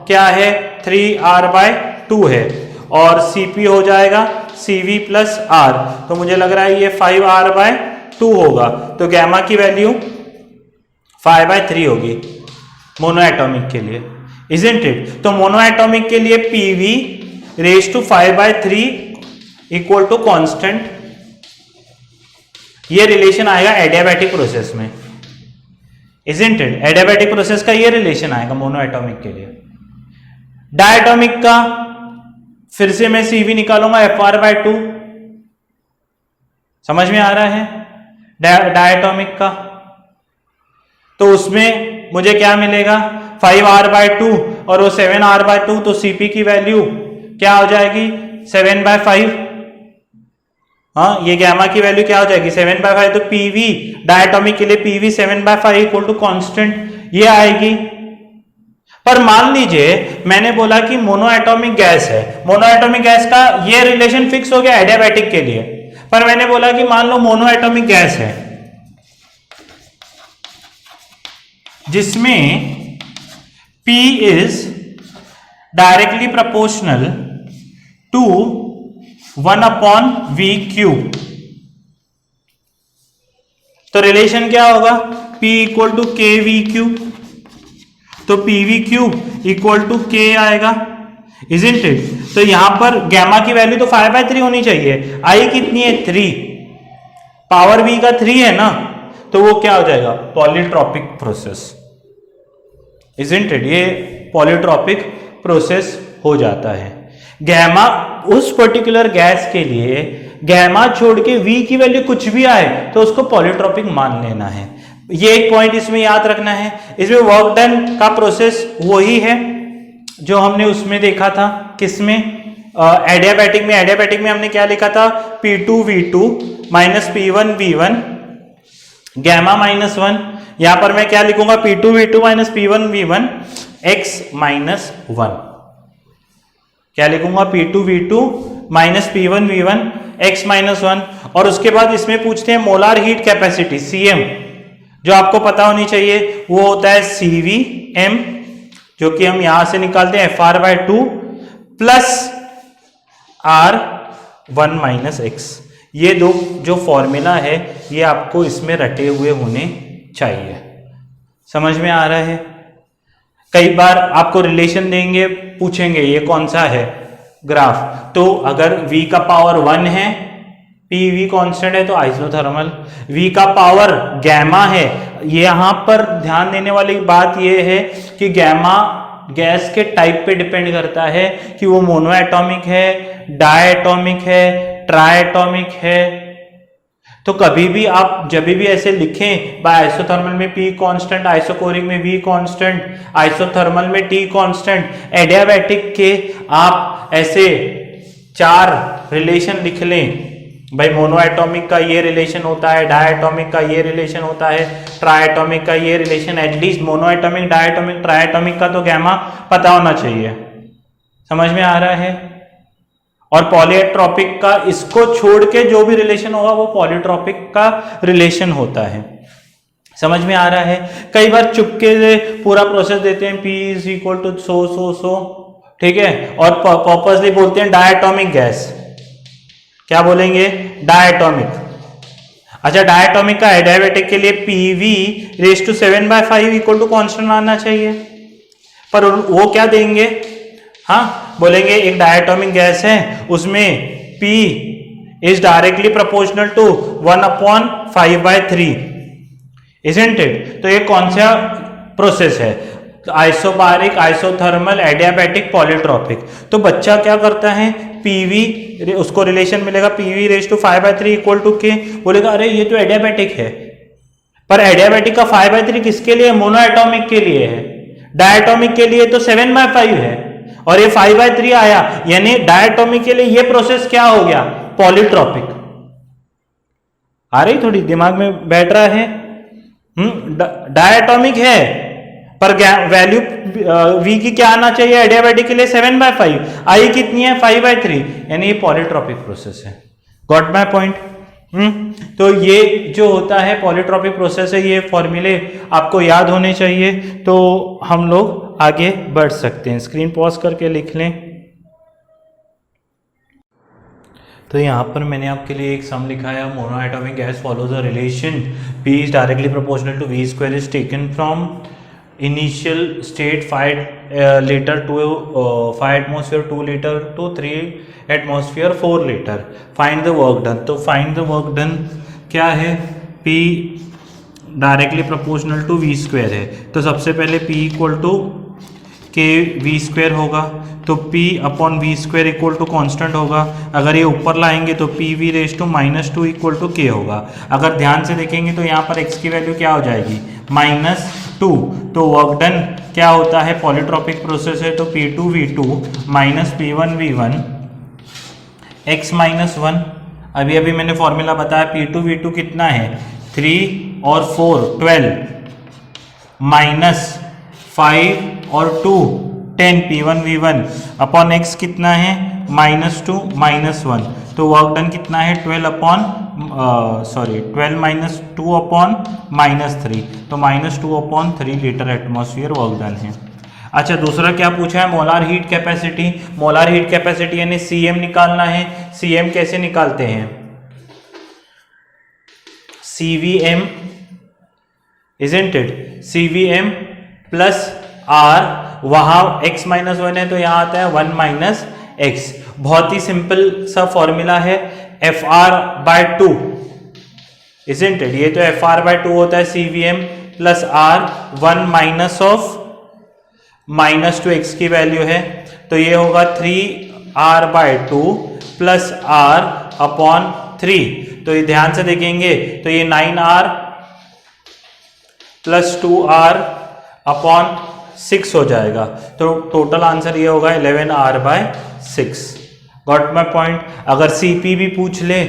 Speaker 1: क्या है, 3R/2 है, और CP हो जाएगा CV + R, तो मुझे लग रहा है ये 5R/2 होगा। तो गैमा की वैल्यू 5/3 होगी मोनोएटॉमिक के लिए, इजंट इट। तो मोनोएटॉमिक के लिए PV⁵5/3 इक्वल टू कांस्टेंट, ये रिलेशन आएगा एडियाबैटिक प्रोसेस में, इजंट इट। एडियाबैटिक प्रोसेस का ये रिलेशन आएगा मोनोएटॉमिक के लिए। डायटोमिक का फिर से मैं CV निकालूंगा FR/2, समझ में आ रहा है डायटोमिक का। तो उसमें मुझे क्या मिलेगा, 5R/2 और वो 7R/2, तो CP की वैल्यू क्या हो जाएगी, 7/5। हाँ, ये गैमा की वैल्यू क्या हो जाएगी, 7/5। तो PV डायटोमिक के लिए PV 7/5 इक्वल टू कांस्टेंट, ये आएगी। पर मान लीजिए मैंने बोला कि मोनोएटॉमिक गैस है, मोनोएटॉमिक गैस का ये रिलेशन फिक्स हो गया एडियाबैटिक के लिए। पर मैंने बोला कि मान लो मोनोएटॉमिक गैस है जिसमें P is directly proportional to 1/V³। तो रिलेशन क्या होगा, P इक्वल टू KV³, तो PV³ इक्वल टू K आएगा, इजंट इट। तो यहां पर गैमा की वैल्यू तो 5/3 होनी चाहिए, आई कितनी है, 3, पावर V का 3 है ना, तो वो क्या हो जाएगा, पॉलीट्रॉपिक प्रोसेस, इजंट इट। ये पॉलीट्रॉपिक प्रोसेस हो जाता है। गैमा उस पर्टिकुलर गैस के लिए गैमा छोड़ के V की वैल्यू कुछ भी आए तो उसको पॉलीट्रॉपिक मान लेना है। ये एक पॉइंट इसमें याद रखना है। इसमें वर्क डन का प्रोसेस वही है जो हमने उसमें देखा था, किसमें, एडियाबैटिक में। एडियाबैटिक में हमने क्या लिखा था, P2V2 - P1V1 गैमा -1। यहां पर मैं क्या लिखूंगा, P2V2 - P1V1 x -1। क्या लिखूंगा, P2V2 - P1V1 x -1। और उसके बाद इसमें पूछते हैं मोलार हीट कैपेसिटी CM, जो आपको पता होनी चाहिए, वो होता है CVm, जो कि हम यहां से निकालते हैं FR/2 + R1 - x। ये दो जो फॉर्मूला है ये आपको इसमें रटे हुए होने चाहिए, समझ में आ रहा है। कई बार आपको रिलेशन देंगे, पूछेंगे ये कौन सा है ग्राफ, तो अगर V का पावर 1 है, PV कांस्टेंट है, तो आइसोथर्मल। V का पावर गैमा है, यहां पर ध्यान देने वाली बात यह है कि गैमा गैस के टाइप पे डिपेंड करता है कि वो मोनोएटॉमिक है, डायटोमिक है, ट्राइएटॉमिक है। तो कभी भी आप जब भी ऐसे लिखें, बाय आइसोथर्मल में P कांस्टेंट, आइसोकोरिक में V कांस्टेंट, आइसोथर्मल में T कांस्टेंट, एडियाबैटिक के आप ऐसे 4 रिलेशन लिख लें, भाई मोनोएटॉमिक का ये रिलेशन होता है, डायटोमिक का ये रिलेशन होता है, ट्राइएटॉमिक का ये relation, at least monoatomic, diatomic, triatomic का तो गैमा पता होना चाहिए, समझ में आ रहा है। और पॉलीट्रॉपिक का इसको छोड़ के जो भी रिलेशन होगा वो पॉलीट्रॉपिक का रिलेशन होता है, समझ में आ रहा है। कई बार चुपके से पूरा प्रोसेस देते हैं, P = सो, ठीक है, और पर्पसली बोलते हैं डायटोमिक गैस। क्या बोलेंगे, डायटोमिक। अच्छा, डायटोमिक का एडियाबैटिक के लिए PV⁵7/5 इक्वल टू कांस्टेंट आना चाहिए, पर वो क्या देंगे, हाँ बोलेंगे एक डायटोमिक गैस है उसमें P is directly proportional to 1/5/3, isn't it. तो ये कौन सा प्रोसेस है, आइसोबारिक, आइसोथर्मल, एडियाबैटिक, पॉलीट्रॉपिक। तो बच्चा क्या करता है, PV उसको रिलेशन मिलेगा PV⁵5/3 इक्वल टू K, बोलेगा अरे ये तो एडियाबैटिक है, पर एडियाबैटिक का 5/3 किसके लिए, मोनोएटॉमिक के लिए है, डायटोमिक के लिए तो 7/5 है, और ये 5/3 आया, यानी डायटोमिक के लिए ये प्रोसेस क्या हो गया, पॉलीट्रॉपिक। आ रही, थोड़ी दिमाग में बैठ रहा है। डायटोमिक है पर वैल्यू v की क्या आना चाहिए एडियाबैटिक के लिए 7/5, आई कितनी है 5/3, यानी ये पॉलीट्रॉपिक प्रोसेस है। Got my point? तो ये जो होता है पॉलीट्रॉपिक प्रोसेस है, ये फॉर्मूले आपको याद होने चाहिए। तो हम लोग आगे बढ़ सकते हैं, स्क्रीन पॉज करके लिख लें। तो यहाँ पर मैंने आपके लिए एक सम लिखा है, monoatomic gas follows a relation P is directly proportional to V square is taken from initial state 5 liter to 5 atmosphere 2 liter to 3 atmosphere 4 liter, find the work done। तो find the work done क्या है, P directly proportional to V square है, तो सबसे पहले P equal to K V square होगा, तो P upon V square equal to constant होगा। अगर ये ऊपर लाएंगे तो PV raise to -2 equal to K होगा। अगर ध्यान से देखेंगे तो यहाँ पर x की वैल्यू क्या हो जाएगी -2। तो वर्क डन क्या होता है, पॉलीट्रॉपिक प्रोसेस है, तो P2V2 माइनस P1V1 x -1। अभी मैंने फॉर्मूला बताया, P2V2 कितना है 3 और 4 12 -5 और 2 10 P1V1 अपॉन x कितना है -2 -1। तो वर्क डन कितना है 12 माइनस 2 अपॉन -3, तो -2 upon 3 litre atmosphere work done है। अच्छा, दूसरा क्या पूछा है, molar heat capacity. Molar heat capacity यानी CM निकालना है। CM कैसे निकालते हैं, CVM isn't it, CVM plus R, वहां x -1 है तो यहाँ आता है 1 - x। बहुत ही सिंपल सा फॉर्मूला है, FR/2 isn't it, ये तो FR/2 होता है, CVM प्लस R 1 - -2x की वैल्यू है, तो ये होगा 3R/2 प्लस R अपॉन 3। तो ये ध्यान से देखेंगे तो ये 9R प्लस 2R अपॉन 6 हो जाएगा, तो टोटल आंसर ये होगा 11R/6। Got my point? अगर CP भी पूछ ले,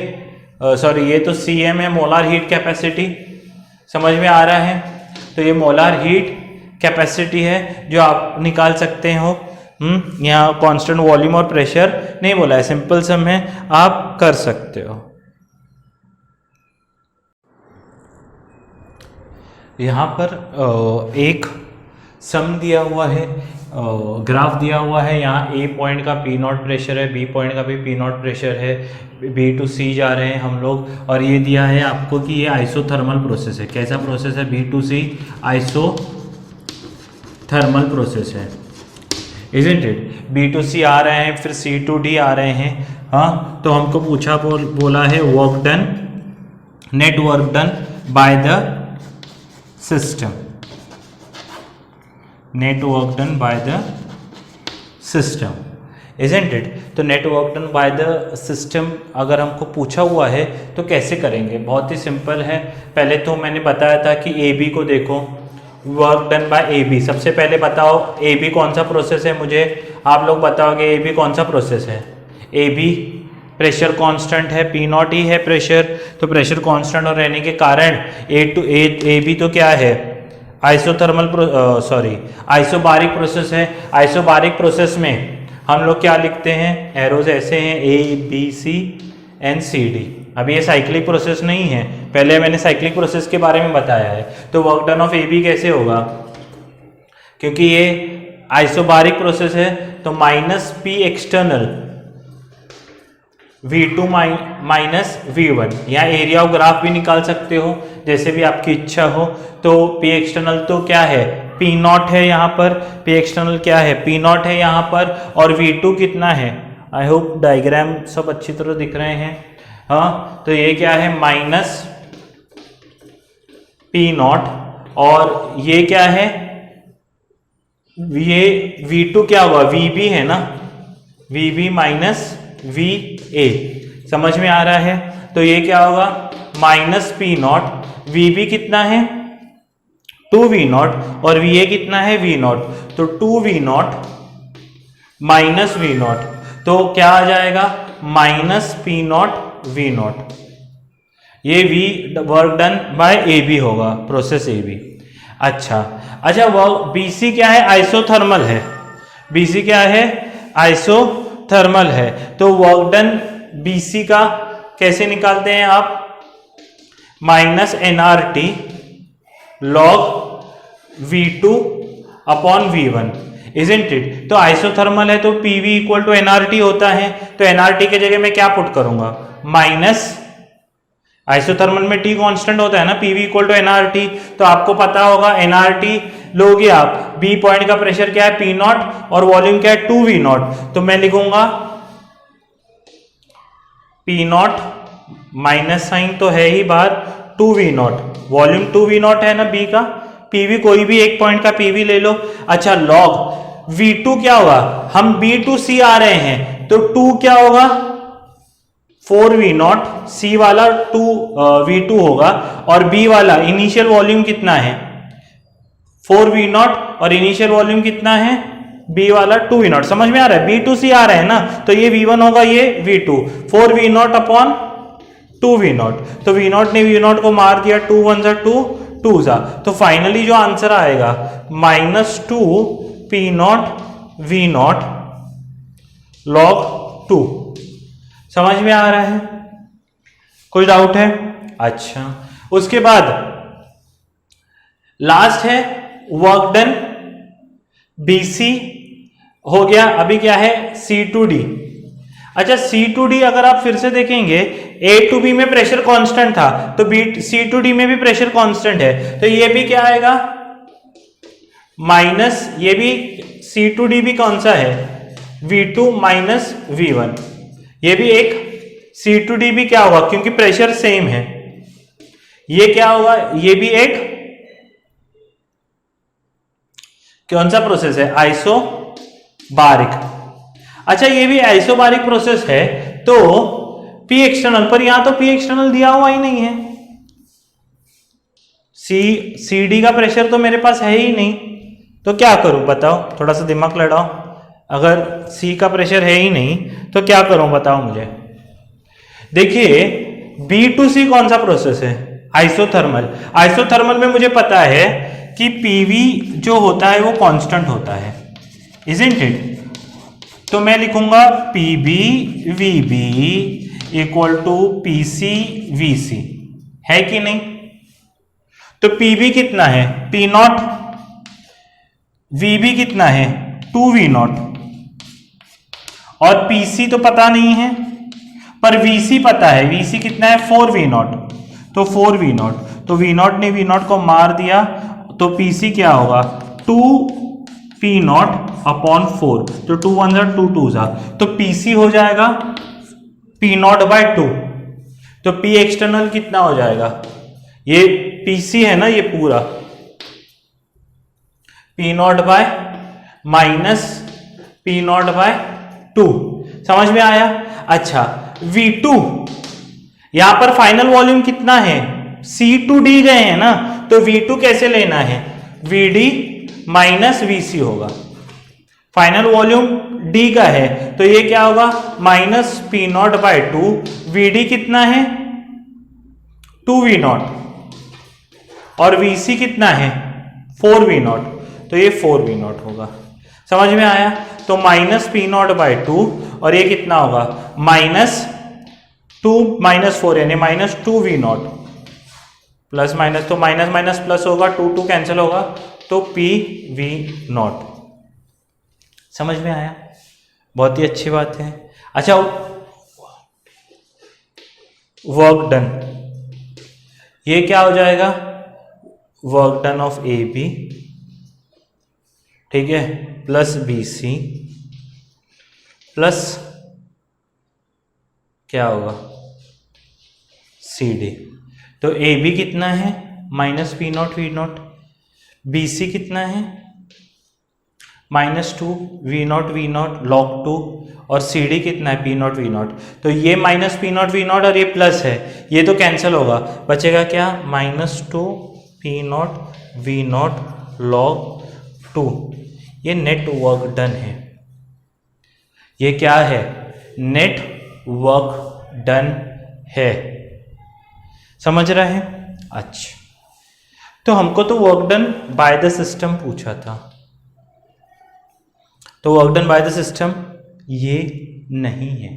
Speaker 1: सॉरी ये तो CM है, मोलार हीट कैपेसिटी, समझ में आ रहा है, तो ये मोलार हीट कैपेसिटी है जो आप निकाल सकते हो। यहाँ कांस्टेंट वॉल्यूम और प्रेशर नहीं बोला है, सिंपल सम है, आप कर सकते हो। यहाँ पर एक सम दिया हुआ है, ग्राफ दिया हुआ है, यहाँ A पॉइंट का P0 प्रेशर है, B पॉइंट का भी P0 प्रेशर है, B to C जा रहे हैं हम लोग, और ये दिया है आपको कि ये आइसोथर्मल प्रोसेस है। कैसा प्रोसेस है, B to C isothermal process है, isn't it? B to C आ रहे हैं, फिर C to D आ रहे हैं। हाँ, तो हमको पूछा बोला है work done, net work done by the system, net work done by the system, isn't it? तो net work done by the system अगर हमको पूछा हुआ है तो कैसे करेंगे, बहुत ही सिंपल है। पहले तो मैंने बताया था कि AB को देखो, वर्क डन बाय AB। सबसे पहले बताओ AB कौन सा प्रोसेस है, मुझे आप लोग बताओगे AB कौन सा प्रोसेस है। AB प्रेशर कांस्टेंट है, P0 ही है प्रेशर, तो प्रेशर कांस्टेंट और रहने के कारण AB तो क्या है, आइसोथर्मल आइसोबारिक प्रोसेस है। आइसोबारिक प्रोसेस में हम लोग क्या लिखते हैं, एरोज ऐसे हैं ABCNCD। अभी ये साइक्लिक प्रोसेस नहीं है, पहले मैंने साइक्लिक प्रोसेस के बारे में बताया है। तो वर्क डन ऑफ AB कैसे होगा, क्योंकि ये आइसोबारिक प्रोसेस है, तो -P external V2 minus V1। यहाँ एरिया ऑफ ग्राफ भी निकाल सकते हो, जैसे भी आपकी इच्छा हो। तो P एक्सटर्नल तो क्या है, P0 है, यहाँ पर P एक्सटर्नल क्या है, P0 है यहाँ पर, और V2 कितना है, आई होप डायग्राम सब अच्छी तरह दिख रहे हैं। हाँ, तो ये क्या है -P0, और ये क्या है, ये V2 क्या हुआ, VB है ना, VB माइनस VA, समझ में आ रहा है। तो ये क्या होगा -P0, VB कितना है 2V0 और VA कितना है V0, तो 2V0 माइनस V0, तो क्या आ जाएगा -P0 V0। ये V work done by AB होगा, प्रोसेस AB। अच्छा अच्छा, वर्क बीसी क्या है? आइसोथर्मल है। बीसी क्या है? आइसोथर्मल है। तो वर्क डन बीसी का कैसे निकालते हैं आप? Minus NRT log V2 upon V1, isn't it? तो आइसोथर्मल है तो पीवी इक्वल टू एनआरटी होता है, तो एनआरटी के जगह मैं क्या पुट करूंगा? माइनस, आइसोथर्मल में टी कांस्टेंट होता है ना, पीवी इक्वल टू एनआरटी। तो आपको पता होगा एनआरटी लोगे आप, बी पॉइंट का प्रेशर क्या है? पी नॉट, और वॉल्यूम क्या है? 2V not. तो मैं लिखूंगा पी नॉट, माइनस साइन तो है ही बाहर, 2V not, volume 2V not है ना बी का, पीवी कोई भी एक पॉइंट का पीवी ले लो। अच्छा, लॉग V2 क्या होगा? हम B2C आ रहे हैं तो 2 क्या होगा? 4V नॉट, सी वाला 2V2 होगा, और बी वाला इनिशियल वॉल्यूम कितना है? 4V नॉट, और इनिशियल वॉल्यूम कितना है? बी वाला 2V नॉट। समझ में आ रहा है? B2C आ रहे हैं ना, तो ये V1 होगा, ये V2, 4V not upon 2V not. तो V नॉट ने V नॉट को मार दिया, 2 1 जा 2, 2 जा, तो फाइनली जो आंसर आएगा -2 P not V not log 2। समझ में आ रहा है? कोई डाउट है? अच्छा, उसके बाद लास्ट है वर्क डन BC हो गया। अभी क्या है? C2D। अच्छा, C2D अगर आप फिर से देखेंगे, A to B में प्रेशर कांस्टेंट था, तो C2D में भी प्रेशर कांस्टेंट है, तो ये भी क्या आएगा? माइनस, ये भी C2D भी कौन सा है? V2 minus V1। ये भी एक C2D भी क्या होगा? क्योंकि प्रेशर सेम है, ये क्या होगा? ये भी एक कौन सा प्रोसेस है? आइसोबारिक। अच्छा, ये भी आइसोबारिक प्रोसेस है, तो P एक्सटर्नल, पर यहां तो P एक्सटर्नल दिया हुआ ही नहीं है। CD का प्रेशर तो मेरे पास है ही नहीं, तो क्या करूं बताओ? थोड़ा सा दिमाग लड़ाओ। अगर C का प्रेशर है ही नहीं तो क्या करूं बताओ मुझे? देखिए, B2C कौन सा प्रोसेस है? आइसोथर्मल। आइसोथर्मल में मुझे पता है कि PV जो होता है वो कांस्टेंट होता है, इजंट इट? तो मैं लिखूंगा PB VB equal to PC VC, है कि नहीं? तो PB कितना है? P नॉट, VB कितना है? 2V नॉट, और PC तो पता नहीं है, पर VC पता है। VC कितना है? 4V नॉट, तो 4V नॉट, तो V नॉट ने V नॉट को मार दिया, तो PC क्या होगा? 2P नॉट अपॉन 4, तो 2 1 जा 2 2 जा, तो PC हो जाएगा P नॉट बाय 2। तो P एक्सटर्नल कितना हो जाएगा? ये PC है ना, ये पूरा P not by minus P not by 2। समझ में आया? अच्छा, V2 यहां पर फाइनल वॉल्यूम कितना है? C2D गए हैं ना, तो V2 कैसे लेना है? VD माइनस VC होगा। फाइनल वॉल्यूम D का है, तो ये क्या होगा? Minus P not by 2। VD कितना है? 2V नॉट, और VC कितना है? 4V नॉट, तो ये 4V नॉट होगा। समझ में आया? तो माइनस P नॉट बाय 2, और ये कितना होगा? -2 - 4 यानी -2V नॉट, प्लस माइनस, तो माइनस माइनस प्लस होगा, 2 2 कैंसिल होगा, तो PV नॉट। समझ में आया? बहुत ही अच्छी बात है। अच्छा, वर्क डन, ये क्या हो जाएगा? वर्क डन ऑफ AB, ठीक है, प्लस BC प्लस क्या होगा? CD। तो AB कितना है? Minus P not V not. BC कितना है? -2 V नॉट लॉग 2, और CD कितना है? P not V not. तो ये minus P not V not और ये प्लस है, ये तो कैंसिल होगा, बचेगा क्या? -2 P not V not log 2। ये नेट वर्क डन है। ये क्या है? नेट वर्क डन है। समझ रहे हैं? अच्छा, तो हमको तो work done by the system पूछा था, तो work done by the system ये नहीं है।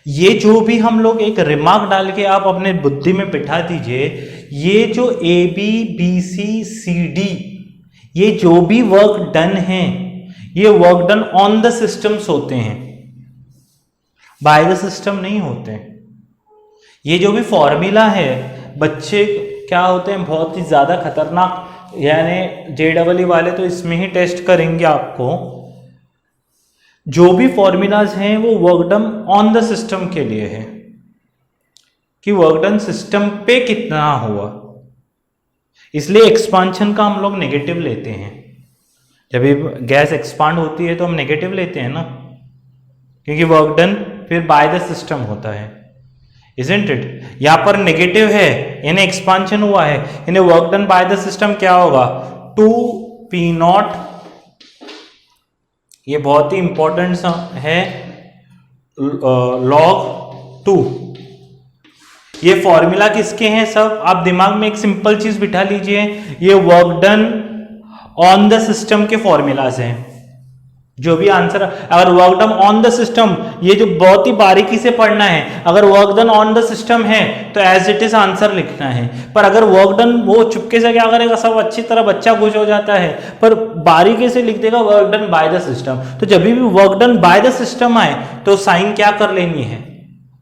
Speaker 1: ये जो भी हम लोग एक रिमार्क डाल के आप अपने बुद्धि में बिठा दीजिए, ये जो A B B C C D, ये जो भी वर्क डन है, ये work done on the systems होते हैं, बाय द सिस्टम नहीं होते। ये जो भी फॉर्मूला है, बच्चे क्या होते हैं बहुत ही ज्यादा खतरनाक, यानी JEE वाले तो इसमें ही टेस्ट करेंगे आपको। जो भी फॉर्मूलाज हैं वो work done on the system के लिए है, कि वर्क डन सिस्टम पे कितना हुआ। इसलिए एक्सपांशन का हम लोग नेगेटिव लेते हैं। जब ये गैस एक्सपांड होती है तो हम नेगेटिव लेते हैं ना, क्योंकि वर्क डन फिर बाय द सिस्टम होता है, इजंट इट। यहां पर नेगेटिव है, यानी एक्सपांशन हुआ है, यानी work done by the system क्या होगा, 2P0। ये बहुत ही इंपॉर्टेंट है, log 2। ये फॉर्मूला किसके हैं सब, आप दिमाग में एक सिंपल चीज बिठा लीजिए, ये work done on the system के फॉर्मूलाज हैं। जो भी आंसर, अगर work done on the system, ये जो बहुत ही बारीकी से पढ़ना है, अगर work done on the system है तो एज इट इज आंसर लिखना है। पर अगर वर्क डन, वो चुपके से क्या करेगा, सब अच्छी तरह बच्चा खुश हो जाता है, पर बारीकी से लिख देगा work done by the system. तो जब भी work done by the system आए तो साइन क्या कर लेनी है,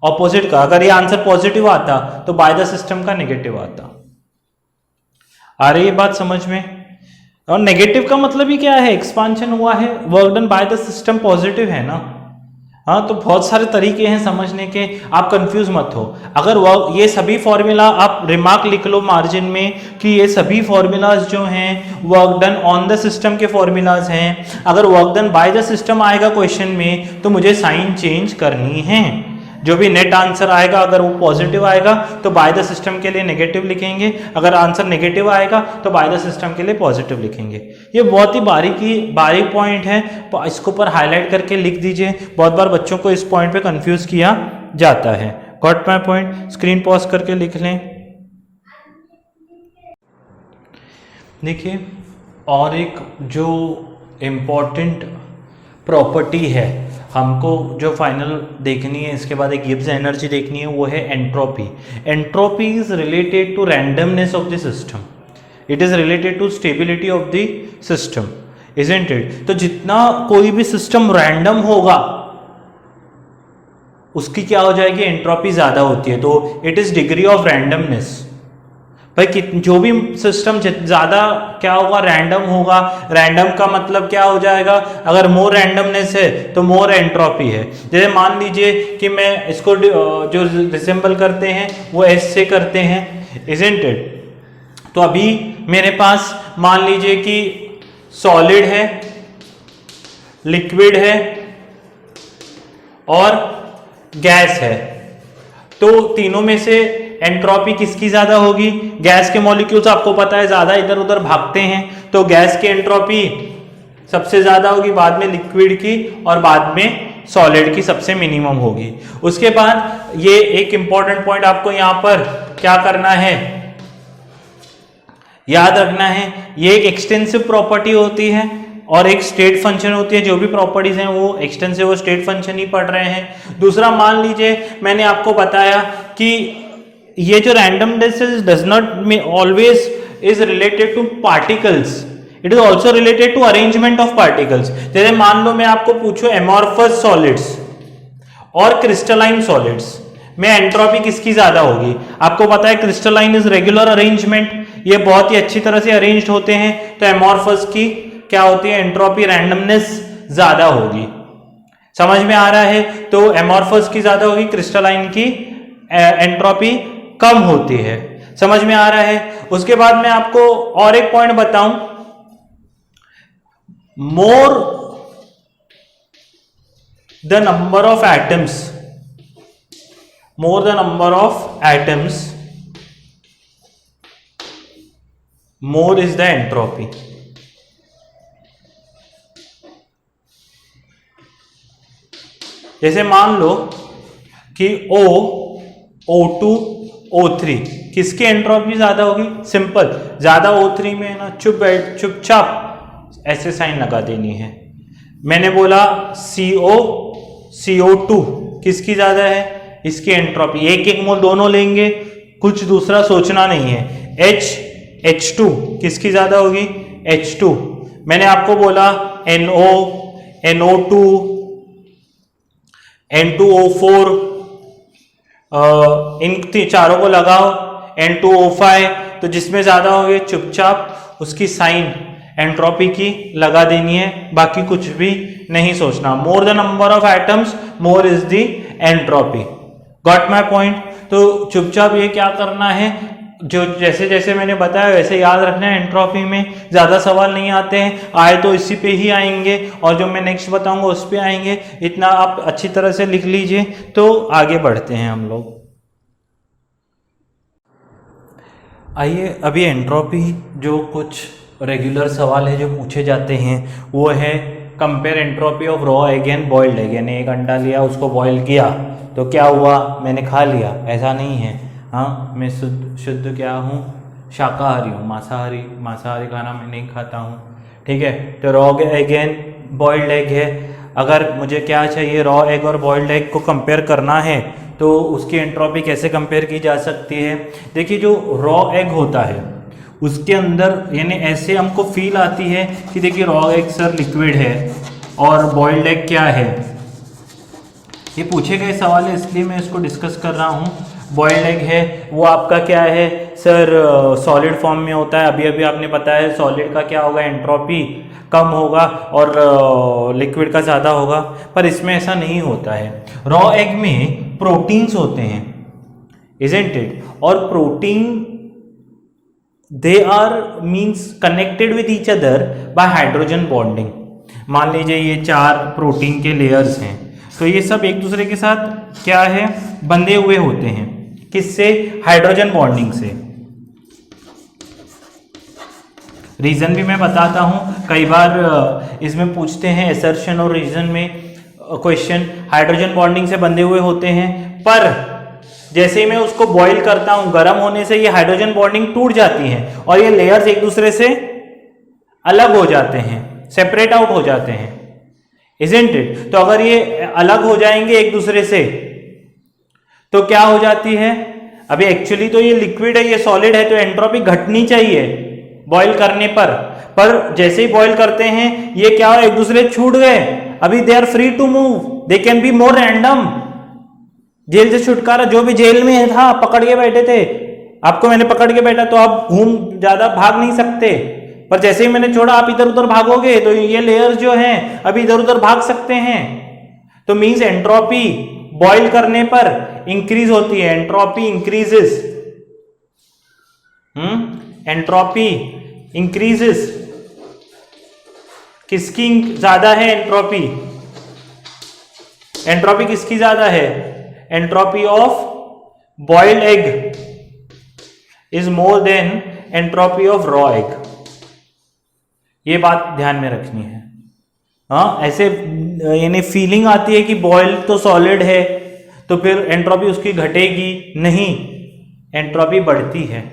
Speaker 1: ऑपोजिट का। अगर ये आंसर पॉजिटिव आता तो बाय द सिस्टम का नेगेटिव आता। आ रही है बात समझ में। और नेगेटिव का मतलब ही क्या है, एक्सपांशन हुआ है, work done by the system positive है ना। हाँ, तो बहुत सारे तरीके हैं समझने के, आप कंफ्यूज मत हो। अगर ये सभी फॉर्मूला आप रिमार्क लिख लो मार्जिन में कि ये सभी फॉर्मूलाज जो हैं work done on the system के फॉर्मूलाज हैं। अगर work done by the system आएगा क्वेश्चन में तो मुझे साइन चेंज करनी है। जो भी नेट आंसर आएगा, अगर वो पॉजिटिव आएगा तो बाय द सिस्टम के लिए नेगेटिव लिखेंगे, अगर आंसर नेगेटिव आएगा तो बाय द सिस्टम के लिए पॉजिटिव लिखेंगे। ये बहुत ही बारीक पॉइंट है, इसको पर हाईलाइट करके लिख दीजिए। बहुत बार बच्चों को इस पॉइंट पे कंफ्यूज किया जाता है। Got my point. Screen pause करके लिख लें। देखिए, और एक जो इम्पोर्टेंट प्रॉपर्टी है हमको जो फाइनल देखनी है, इसके बाद एक गिब्स एनर्जी देखनी है, वो है entropy. Entropy is related to randomness of the system, it is related to stability of the system, isn't it. तो जितना कोई भी सिस्टम रैंडम होगा उसकी क्या हो जाएगी, एंट्रोपी ज्यादा होती है। तो it is degree of randomness. भाई जो भी सिस्टम ज्यादा क्या होगा, रैंडम होगा। रैंडम का मतलब क्या हो जाएगा, अगर मोर रैंडमनेस है तो मोर एंट्रोपी है। जैसे मान लीजिए कि मैं इसको जो रिसेंबल करते हैं वो एस से करते हैं, इजंट इट। तो अभी मेरे पास मान लीजिए कि सॉलिड है, लिक्विड है और गैस है। तो तीनों में से एंट्रोपी किसकी ज्यादा होगी, गैस के मॉलिक्यूल्स आपको पता है ज्यादा इधर उधर भागते हैं, तो गैस की एंट्रोपी सबसे ज्यादा होगी, बाद में लिक्विड की और बाद में सॉलिड की सबसे मिनिमम होगी। उसके बाद ये एक इंपॉर्टेंट पॉइंट आपको यहां पर क्या करना है, याद रखना है। ये एक एक्सटेंसिव प्रॉपर्टी होती है और एक स्टेट फंक्शन होती है। जो भी प्रॉपर्टीज हैं वो एक्सटेंसिव और स्टेट फंक्शन ही पढ़ रहे हैं। दूसरा, मान लीजिए मैंने आपको बताया कि ये जो randomness does not always is related to particles, it is also related to arrangement of particles. जैसे मान लो मैं आपको पूछूं एमॉर्फस सॉलिड्स और क्रिस्टलाइन सॉलिड्स में एंट्रोपी किसकी ज्यादा होगी। आपको पता है क्रिस्टलाइन इज रेगुलर अरेंजमेंट, ये बहुत ही अच्छी तरह से अरेंज्ड होते हैं। तो एमॉर्फस की क्या होती है, एंट्रोपी रैंडमनेस ज्यादा होगी। समझ में आ रहा है। तो एमॉर्फस की ज्यादा होगी, क्रिस्टलाइन की एंट्रोपी कम होती है। समझ में आ रहा है। उसके बाद मैं आपको और एक पॉइंट बताऊं, more the number of atoms, more the number of atoms, more is the entropy. जैसे मान लो कि O, O2 O3, किसकी एंट्रोपी ज्यादा होगी? सिंपल, ज्यादा O3 में है ना, चुपचाप ऐसे साइन लगा देनी है। मैंने बोला CO2 किसकी ज्यादा है? इसकी एंट्रोपी, एक एक मोल दोनों लेंगे, कुछ दूसरा सोचना नहीं है। H2 किसकी ज्यादा होगी? H2। मैंने आपको बोला NO2, N2O4, इन चारों को लगाओ, N2O5, तो जिसमें ज्यादा होगी चुपचाप उसकी साइन एंट्रोपी की लगा देनी है, बाकी कुछ भी नहीं सोचना। More the number of atoms more is the entropy. Got my point? तो चुपचाप ये क्या करना है, जो जैसे जैसे मैंने बताया वैसे याद रखना है। एंट्रोपी में ज्यादा सवाल नहीं आते हैं, आए तो इसी पे ही आएंगे, और जो मैं नेक्स्ट बताऊंगा उस पे आएंगे। इतना आप अच्छी तरह से लिख लीजिए, तो आगे बढ़ते हैं हम लोग। आइए अभी एंट्रोपी, जो कुछ रेगुलर सवाल है जो पूछे जाते हैं वो है compare entropy of raw egg and boiled egg. यानी एक अंडा लिया, उसको बॉईल किया, तो क्या हुआ? मैंने खा लिया, ऐसा नहीं है। हाँ, मैं शुद्ध क्या हूँ? शाकाहारी हूँ, मांसाहारी खाना मैं नहीं खाता हूँ। ठीक है, तो raw egg and boiled egg है। अगर मुझे क्या चाहिए, रॉ एग और बॉइल्ड एग को कंपेयर करना है, तो उसकी एंट्रोपी कैसे कंपेयर की जा सकती है? देखिए, जो रॉ एग होता है उसके अंदर, यानी ऐसे हमको फील आती है कि देखिए रॉ एग सर लिक्विड है और बॉइल्ड एग क्या है। ये पूछे गए सवाल है, इसलिए मैं इसको डिस्कस कर रहा हूँ। बॉइल्ड एग है वो आपका क्या है सर? सॉलिड फॉर्म में होता है। अभी अभी आपने बताया सॉलिड का क्या होगा? एंट्रोपी कम होगा और लिक्विड का ज़्यादा होगा, पर इसमें ऐसा नहीं होता है। रॉ एग में प्रोटीन्स होते हैं, इजंट इट? और protein they are means connected with each other by hydrogen bonding. मान लीजिए ये 4 प्रोटीन के लेयर्स हैं, तो ये सब एक दूसरे के साथ क्या है? बंधे हुए होते हैं। किससे? हाइड्रोजन बॉन्डिंग से। रीजन भी मैं बताता हूं, कई बार इसमें पूछते हैं असर्शन और रीजन में क्वेश्चन। हाइड्रोजन बॉन्डिंग से बंधे हुए होते हैं, पर जैसे ही मैं उसको बॉईल करता हूं, गर्म होने से ये हाइड्रोजन बॉन्डिंग टूट जाती है और ये लेयर्स एक दूसरे से अलग हो जाते हैं, सेपरेट आउट हो जाते हैं, इजंट इट? तो अगर ये अलग हो जाएंगे एक दूसरे से तो क्या हो जाती है? अभी एक्चुअली तो ये लिक्विड है, ये सॉलिड है, तो एंट्रोपी घटनी चाहिए बॉईल करने पर जैसे ही बॉईल करते हैं ये क्या हो, एक दूसरे छूट गए। अभी they are free to move, they can be more random. Jail से छुटकारा, जो भी जेल में था, पकड़ के बैठे थे, आपको मैंने पकड़ के बैठा तो आप ज्यादा भाग नहीं सकते, पर जैसे ही मैंने छोड़ा आप इधर उधर भागोगे, तो ये लेयर्स जो हैं अभी इधर उधर भाग सकते हैं। तो मींस एंट्रोपी बॉईल करने पर इंक्रीज होती है, एंट्रोपी इंक्रीजेस। Entropy increases. किसकी ज्यादा है एंट्रोपी? एंट्रोपी किसकी ज्यादा है? Entropy of boiled egg is more than entropy of raw egg. ये बात ध्यान में रखनी है। हाँ, ऐसे यानी फीलिंग आती है कि बॉयल तो सॉलिड है तो फिर एंट्रोपी उसकी घटेगी, नहीं, एंट्रोपी बढ़ती है।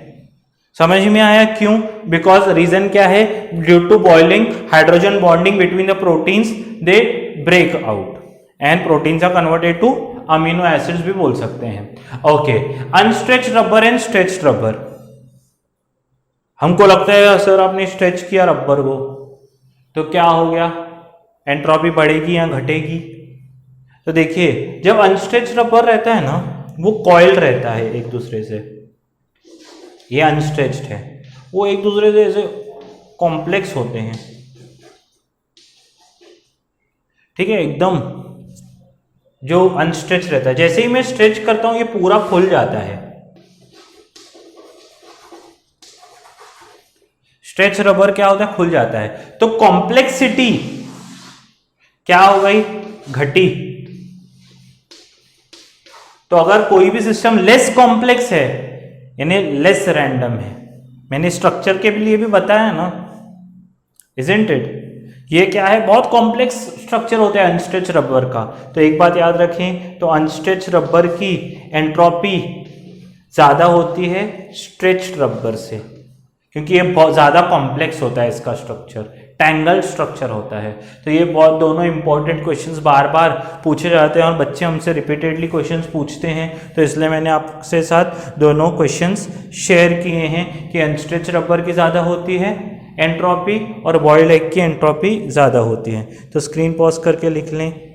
Speaker 1: समझ में आया क्यों? बिकॉज रीजन क्या है? Due to boiling, hydrogen bonding between the proteins, they break out and proteins are converted to amino acids भी बोल सकते हैं। Okay, unstretched rubber and stretched rubber. हमको लगता है सर आपने स्ट्रेच किया रबर को तो क्या हो गया, एंट्रोपी बढ़ेगी या घटेगी? तो देखिए, जब अनस्ट्रेच्ड रबर रहता है ना, वो कॉइल्ड रहता है एक दूसरे से। ये अनस्ट्रेच्ड है, वो एक दूसरे से ऐसे कॉम्प्लेक्स होते हैं, ठीक है, एकदम। जो अनस्ट्रेच रहता है, जैसे ही मैं स्ट्रेच करता हूं ये पूरा खुल जाता है। स्ट्रेच रबर क्या होता है? खुल जाता है। तो कॉम्प्लेक्सिटी क्या हो गई? घटी। तो अगर कोई भी सिस्टम लेस कॉम्प्लेक्स है यानी लेस रैंडम है, मैंने स्ट्रक्चर के लिए भी बताया ना, इजंट इट? ये क्या है? बहुत कॉम्प्लेक्स स्ट्रक्चर होता है अनस्ट्रेच रबर का। तो एक बात याद रखें, तो अनस्ट्रेच रबर की एंट्रोपी ज़्यादा होती है स्ट्रेच्ड रबर से, क्योंकि ये बहुत ज़्यादा कॉम्प्लेक्स होता है इसका स्ट्रक्चर, टैंगल स्ट्रक्चर होता है। तो ये बहुत दोनों इंपॉर्टेंट क्वेश्चंस बार बार पूछे जाते हैं और बच्चे हमसे रिपीटेडली क्वेश्चंस पूछते हैं, तो इसलिए मैंने आपसे साथ दोनों क्वेश्चंस शेयर किए हैं कि अनस्ट्रेच रबर की ज़्यादा होती है एंट्रोपी और बॉइल्ड एग की एंट्रोपी ज़्यादा होती है। तो स्क्रीन पॉज करके लिख लें।